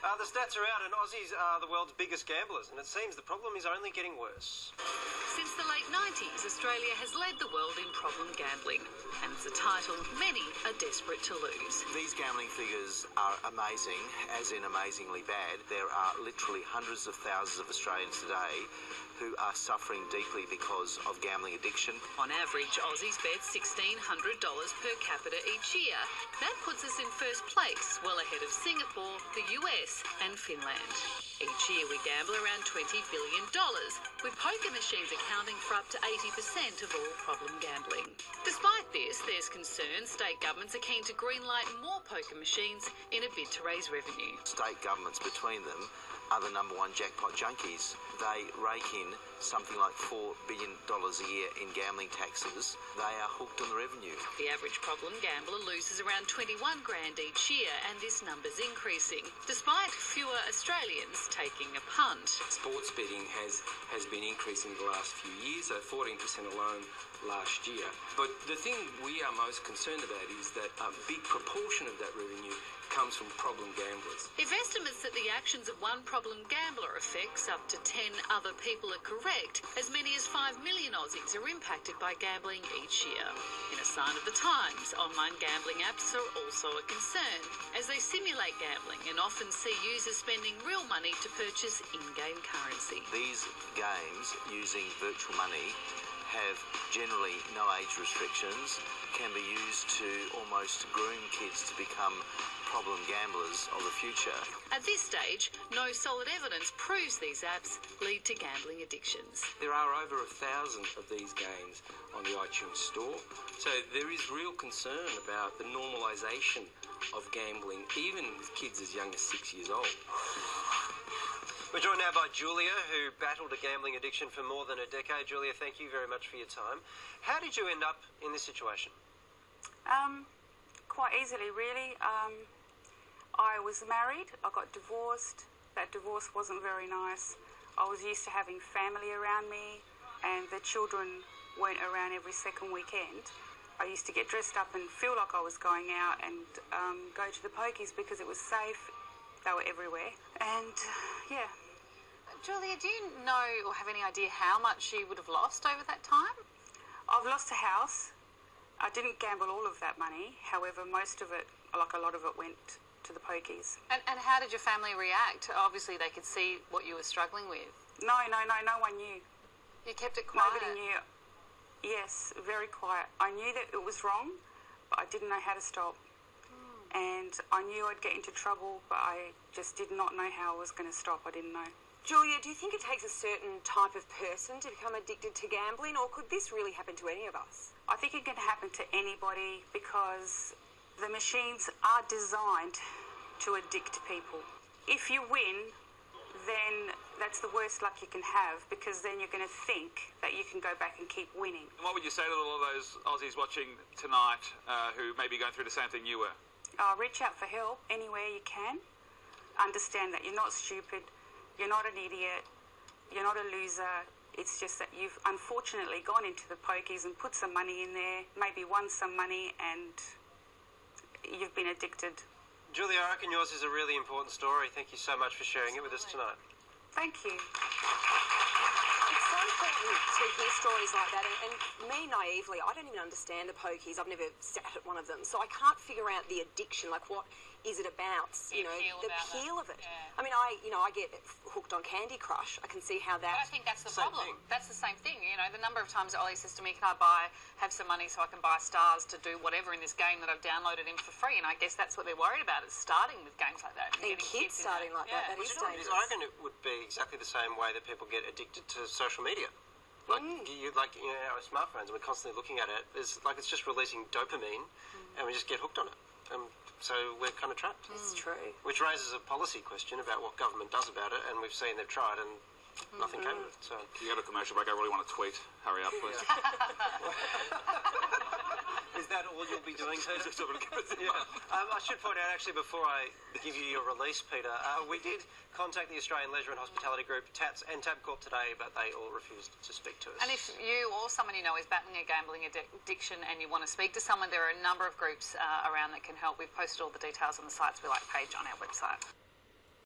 The stats are out and Aussies are the world's biggest gamblers, and it seems the problem is only getting worse. Since the late 90s, Australia has led the world in problem gambling, and it's a title many are desperate to lose. These gambling figures are amazing, as in amazingly bad. There are literally hundreds of thousands of Australians today who are suffering deeply because of gambling addiction. On average, Aussies bet $1,600 per capita each year. That puts us in first place, well ahead of Singapore, the US and Finland. Each year we gamble around $20 billion, with poker machines accounting for up to 80% of all problem gambling. Despite this, there's concern state governments are keen to greenlight more poker machines in a bid to raise revenue. State governments between them are the number one jackpot junkies. They rake in something like $4 billion a year in gambling taxes. They are hooked on the revenue. The average problem gambler loses around 21 grand each year, and this number's increasing, despite fewer Australians taking a punt. Sports betting has been increasing the last few years, so 14% alone last year. But the thing we are most concerned about is that a big proportion of that revenue comes from problem gamblers. If estimates that the actions of one problem gambler affects up to 10 other people are correct, as many as 5 million Aussies are impacted by gambling each year. In a sign of the times, online gambling apps are also a concern, as they simulate gambling and often see users spending real money to purchase in-game currency. These games using virtual money have generally no age restrictions, can be used to almost groom kids to become problem gamblers of the future. At this stage, no solid evidence proves these apps lead to gambling addictions. There are over 1,000 of these games on the iTunes store, so there is real concern about the normalisation of gambling, even with kids as young as 6 years old. We're joined now by Julia, who battled a gambling addiction for more than a decade. Julia, thank you very much for your time. How did you end up in this situation? Quite easily, really. I was married, I got divorced. That divorce wasn't very nice. I was used to having family around me, and the children weren't around every second weekend. I used to get dressed up and feel like I was going out and go to the pokies because it was safe. They were everywhere. And, yeah. Julia, do you know or have any idea how much you would have lost over that time? I've lost a house. I didn't gamble all of that money. However, most of it, like a lot of it, went to the pokies. And how did your family react? Obviously, they could see what you were struggling with. No one knew. You kept it quiet? Nobody knew. Yes, very quiet. I knew that it was wrong, but I didn't know how to stop. And I knew I'd get into trouble, but I just did not know how I was going to stop. I didn't know. Julia, do you think it takes a certain type of person to become addicted to gambling, or could this really happen to any of us? I think it can happen to anybody because the machines are designed to addict people. If you win, then that's the worst luck you can have, because then you're going to think that you can go back and keep winning. What would you say to all those Aussies watching tonight who may be going through the same thing you were? Reach out for help anywhere you can. Understand that you're not stupid, you're not an idiot, you're not a loser. It's just that you've unfortunately gone into the pokies and put some money in there, maybe won some money, and you've been addicted. Julia, I reckon yours is a really important story. Thank you so much for sharing it with us tonight. Thank you. It's so important to hear stories like that, and me naively, I don't even understand the pokies. I've never sat at one of them, so I can't figure out the addiction. Like, what is it about? The appeal of it. Yeah. I mean, I get hooked on Candy Crush. I can see how that. But I think that's the problem. That's the same thing. You know, the number of times that Ollie says to me, "Can I have some money so I can buy stars to do whatever in this game that I've downloaded in for free?" And I guess that's what they're worried about, is starting with games like that. And kids starting like that is dangerous. I reckon it would be exactly the same way that people get addicted to social media. Like, our smartphones, and we're constantly looking at it. It's just releasing dopamine, and we just get hooked on it. So we're kind of trapped. It's true. Which raises a policy question about what government does about it, and we've seen they've tried, and nothing came of it. So Can you go to commercial break? I really want to tweet. Hurry up, please. Is that all you'll be doing, Peter? I should point out, actually, before I give you your release, Peter, we did contact the Australian Leisure and Hospitality Group, TATS and Tabcorp today, but they all refused to speak to us. And if you or someone you know is battling a gambling addiction and you want to speak to someone, there are a number of groups around that can help. We've posted all the details on the Sites We Like page on our website.